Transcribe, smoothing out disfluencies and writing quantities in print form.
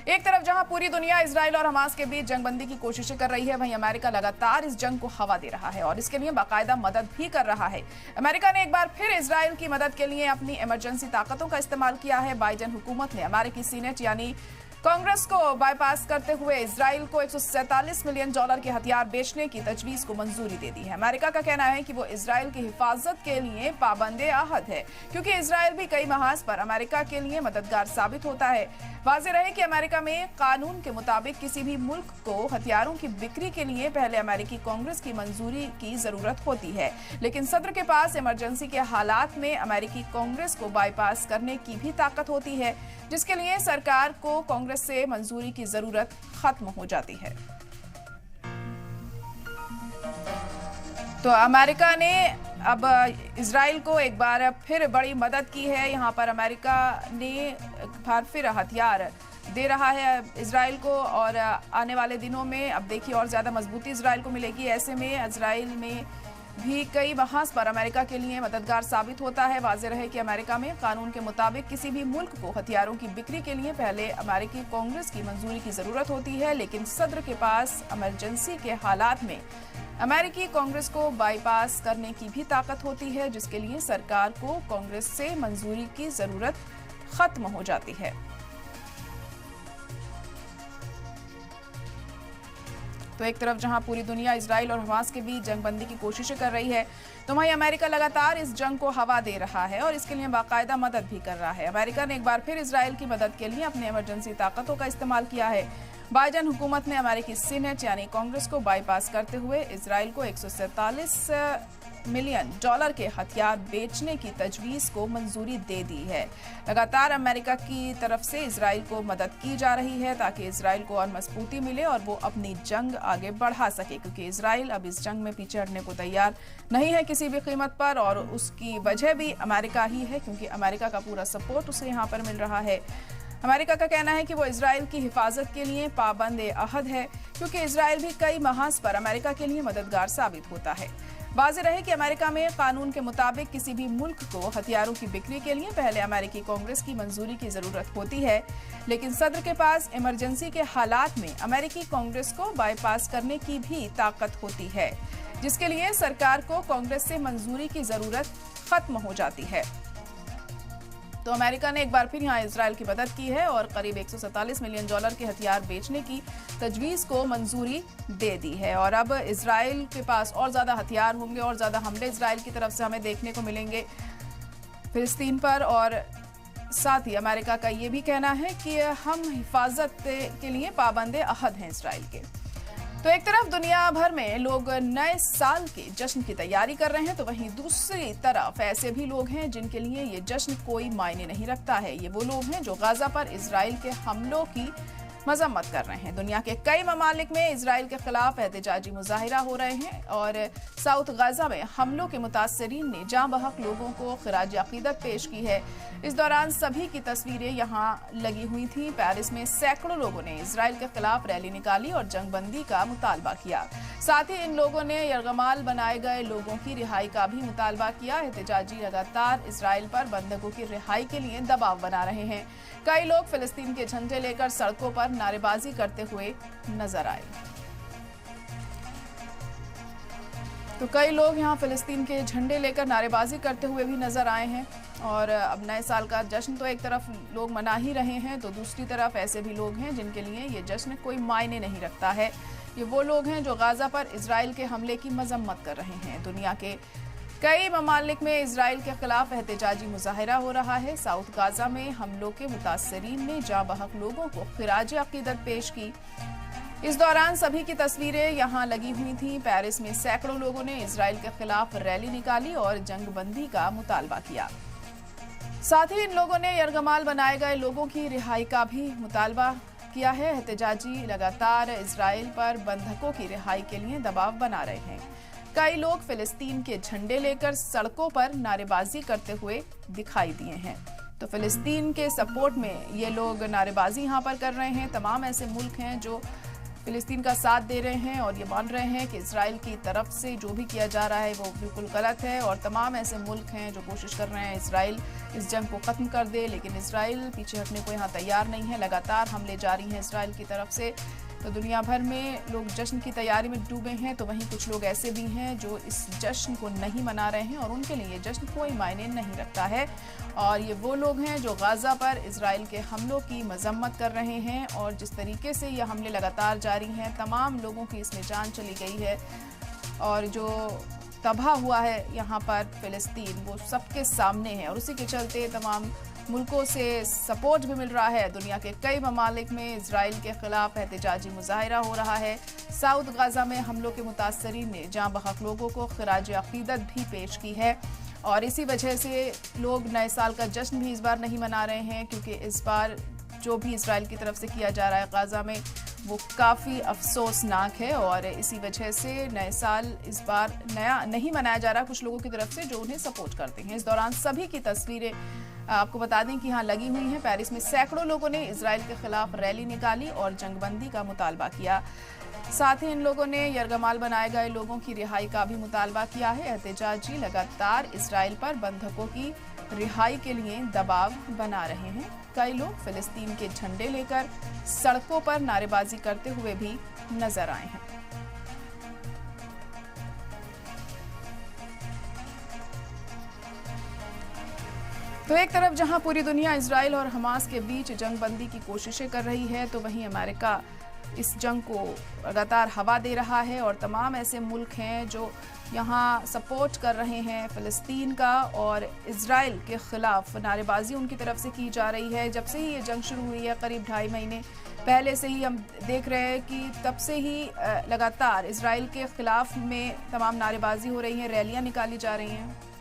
एक तरफ जहां पूरी दुनिया इजराइल और हमास के बीच जंगबंदी की कोशिशें कर रही है, वहीं अमेरिका लगातार इस जंग को हवा दे रहा है और इसके लिए बाकायदा मदद भी कर रहा है। अमेरिका ने एक बार फिर इजराइल की मदद के लिए अपनी इमरजेंसी ताकतों का इस्तेमाल किया है। बाइडेन हुकूमत ने अमेरिकी सीनेट यानी कांग्रेस को बाईपास करते हुए इजराइल को $147 मिलियन के हथियार बेचने की तजवीज को मंजूरी दे दी है। अमेरिका का कहना है कि वो इजराइल की हिफाजत के लिए पाबंदे आहद है, क्योंकि इजराइल भी कई महाज पर अमेरिका के लिए मददगार साबित होता है। वाज़ेह रहे कि अमेरिका में कानून के मुताबिक किसी भी मुल्क को हथियारों की बिक्री के लिए पहले अमेरिकी कांग्रेस की मंजूरी की जरूरत होती है, लेकिन सदर के पास इमरजेंसी के हालात में अमेरिकी कांग्रेस को बाईपास करने की भी ताकत होती है, जिसके लिए सरकार को कांग्रेस से मंजूरी की जरूरत खत्म हो जाती है। तो अमेरिका ने अब इजराइल को एक बार फिर बड़ी मदद की है। यहां पर अमेरिका ने एक बार फिर हथियार दे रहा है इजराइल को और आने वाले दिनों में अब देखिए और ज्यादा मजबूती इजराइल को मिलेगी। ऐसे में इजराइल में भी कई महाज पर अमेरिका के लिए मददगार साबित होता है। वाज़ेह रहे कि अमेरिका में कानून के मुताबिक किसी भी मुल्क को हथियारों की बिक्री के लिए पहले अमेरिकी कांग्रेस की मंजूरी की जरूरत होती है, लेकिन सदर के पास इमरजेंसी के हालात में अमेरिकी कांग्रेस को बाईपास करने की भी ताकत होती है, जिसके लिए सरकार को कांग्रेस से मंजूरी की जरूरत खत्म हो जाती है। तो एक तरफ जहां पूरी दुनिया इजराइल और हमास के बीच जंगबंदी की कोशिशें कर रही है, तो वहीं अमेरिका लगातार इस जंग को हवा दे रहा है और इसके लिए बाकायदा मदद भी कर रहा है। अमेरिका ने एक बार फिर इजराइल की मदद के लिए अपने इमरजेंसी ताकतों का इस्तेमाल किया है। बाइडेन हुकूमत ने अमेरिकी सीनेट यानी कांग्रेस को बाईपास करते हुए इजराइल को $147 मिलियन के हथियार बेचने की तजवीज को मंजूरी दे दी है। लगातार अमेरिका की तरफ से इजराइल को मदद की जा रही है ताकि इजराइल को और मजबूती मिले और वो अपनी जंग आगे बढ़ा सके, क्योंकि इजराइल अब इस जंग में पीछे हटने को तैयार नहीं है किसी भी कीमत पर, और उसकी वजह भी अमेरिका ही है, क्योंकि अमेरिका का पूरा सपोर्ट उसे यहाँ पर मिल रहा है। अमेरिका का कहना है कि वो इजराइल की हिफाजत के लिए पाबंद अहद है, क्योंकि इजराइल भी कई महाज पर अमेरिका के लिए मददगार साबित होता है। वाज़ेह रहे कि अमेरिका में कानून के मुताबिक किसी भी मुल्क को हथियारों की बिक्री के लिए पहले अमेरिकी कांग्रेस की मंजूरी की जरूरत होती है, लेकिन सदर के पास इमरजेंसी के हालात में अमेरिकी कांग्रेस को बाईपास करने की भी ताकत होती है, जिसके लिए सरकार को कांग्रेस से मंजूरी की जरूरत खत्म हो जाती है। तो अमेरिका ने एक बार फिर यहां इजराइल की मदद की है और करीब $147 मिलियन के हथियार बेचने की तजवीज को मंजूरी दे दी है। और अब इजराइल के पास और ज्यादा हथियार होंगे और ज्यादा हमले इजराइल की तरफ से हमें देखने को मिलेंगे फिलिस्तीन पर, और साथ ही अमेरिका का ये भी कहना है कि हम हिफाजत के लिए पाबंद अहद हैं इजराइल के। तो एक तरफ दुनिया भर में लोग नए साल के जश्न की तैयारी कर रहे हैं, तो वहीं दूसरी तरफ ऐसे भी लोग हैं जिनके लिए ये जश्न कोई मायने नहीं रखता है। ये वो लोग हैं जो गाजा पर इजराइल के हमलों की मजम्मत कर रहे हैं। दुनिया के कई ममालिक में इजराइल के खिलाफ एहतजाजी मुजाहिरा हो रहे हैं और साउथ गाजा में हमलों के मुतासरीन ने जाँ बहक लोगों को खिराज अकीदत पेश की है। इस दौरान सभी की तस्वीरें यहाँ लगी हुई थी। पेरिस में सैकड़ों लोगों ने इजराइल के खिलाफ रैली निकाली और जंगबंदी का मुतालबा किया। साथ ही इन लोगों ने यरगमाल बनाए गए लोगों की रिहाई का भी मुतालबा किया। एहतजाजी लगातार इजराइल पर बंधकों की रिहाई के लिए दबाव बना रहे हैं। कई लोग फिलिस्तीन के झंडे लेकर सड़कों पर नारेबाजी करते हुए नजर आए। तो कई लोग यहां फिलिस्तीन के झंडे लेकर नारेबाजी करते हुए भी नजर आए हैं। और अब नए साल का जश्न तो एक तरफ लोग मना ही रहे हैं, तो दूसरी तरफ ऐसे भी लोग हैं जिनके लिए ये जश्न कोई मायने नहीं रखता है। ये वो लोग हैं जो गाजा पर इजराइल के हमले की मजम्मत कर रहे हैं। दुनिया के कई ममालिक में इजराइल के खिलाफ एहतजाजी मुजाहिरा हो रहा है। साउथ गाजा में हमलों के मुतासरीन ने जाँ बहक लोगों को खिराज अकीदत पेश की। इस दौरान सभी की तस्वीरें यहाँ लगी हुई थी। पेरिस में सैकड़ों लोगों ने इजराइल के खिलाफ रैली निकाली और जंगबंदी का मुतालबा किया। साथ ही इन लोगों ने यरगमाल बनाए गए लोगों की रिहाई का भी मुतालबा किया है। एहतजाजी लगातार इजराइल पर बंधकों की रिहाई के लिए दबाव बना रहे हैं। कई लोग फिलिस्तीन के झंडे लेकर सड़कों पर नारेबाजी करते हुए दिखाई दिए हैं। तो फिलिस्तीन के सपोर्ट में ये लोग नारेबाजी यहाँ पर कर रहे हैं। तमाम ऐसे मुल्क हैं जो फिलिस्तीन का साथ दे रहे हैं और ये मान रहे हैं कि इजराइल की तरफ से जो भी किया जा रहा है वो बिल्कुल गलत है। और तमाम ऐसे मुल्क हैं जो कोशिश कर रहे हैं इजराइल इस जंग को ख़त्म कर दे, लेकिन इजराइल पीछे हटने को यहाँ तैयार नहीं है। लगातार हमले जारी हैं इजराइल की तरफ से। तो दुनिया भर में लोग जश्न की तैयारी में डूबे हैं, तो वहीं कुछ लोग ऐसे भी हैं जो इस जश्न को नहीं मना रहे हैं और उनके लिए जश्न कोई मायने नहीं रखता है। और ये वो लोग हैं जो गाज़ा पर इजराइल के हमलों की मजम्मत कर रहे हैं और जिस तरीके से ये हमले लगातार जारी हैं, तमाम लोगों की इसमें जान चली गई है और जो तबाह हुआ है यहाँ पर फिलिस्तीन वो सबके सामने है। और उसी के चलते तमाम मुल्कों से सपोर्ट भी मिल रहा है। दुनिया के कई ममालिक में इजराइल के खिलाफ एहतजाजी मुजाहिरा हो रहा है। साउथ गाज़ा में हमलों के मुतासरीन ने जाँ बहक लोगों को खिराज अकीदत भी पेश की है और इसी वजह से लोग नए साल का जश्न भी इस बार नहीं मना रहे हैं, क्योंकि इस बार जो भी इजराइल की तरफ से किया जा रहा है गाज़ा में वो काफ़ी अफसोसनाक है और इसी वजह से नए साल इस बार नया नहीं मनाया जा रहा कुछ लोगों की तरफ से जो उन्हें सपोर्ट करते हैं। इस दौरान सभी की तस्वीरें आपको बता दें कि यहाँ लगी हुई हैं। पेरिस में सैकड़ों लोगों ने इजराइल के खिलाफ रैली निकाली और जंगबंदी का मुतालबा किया। साथ ही इन लोगों ने यरगमाल बनाए गए लोगों की रिहाई का भी मुतालबा किया है। एहतजाजी लगातार इजराइल पर बंधकों की रिहाई के लिए दबाव बना रहे हैं। कई लोग फिलिस्तीन के झंडे लेकर सड़कों पर नारेबाजी करते हुए भी नजर आए हैं। तो एक तरफ जहां पूरी दुनिया इजराइल और हमास के बीच जंगबंदी की कोशिशें कर रही है, तो वहीं अमेरिका इस जंग को लगातार हवा दे रहा है और तमाम ऐसे मुल्क हैं जो यहाँ सपोर्ट कर रहे हैं फिलिस्तीन का और इजराइल के खिलाफ नारेबाजी उनकी तरफ से की जा रही है। जब से ही ये जंग शुरू हुई है, करीब 2.5 महीने पहले से ही हम देख रहे हैं कि तब से ही लगातार इजराइल के खिलाफ में तमाम नारेबाजी हो रही है, रैलियाँ निकाली जा रही हैं।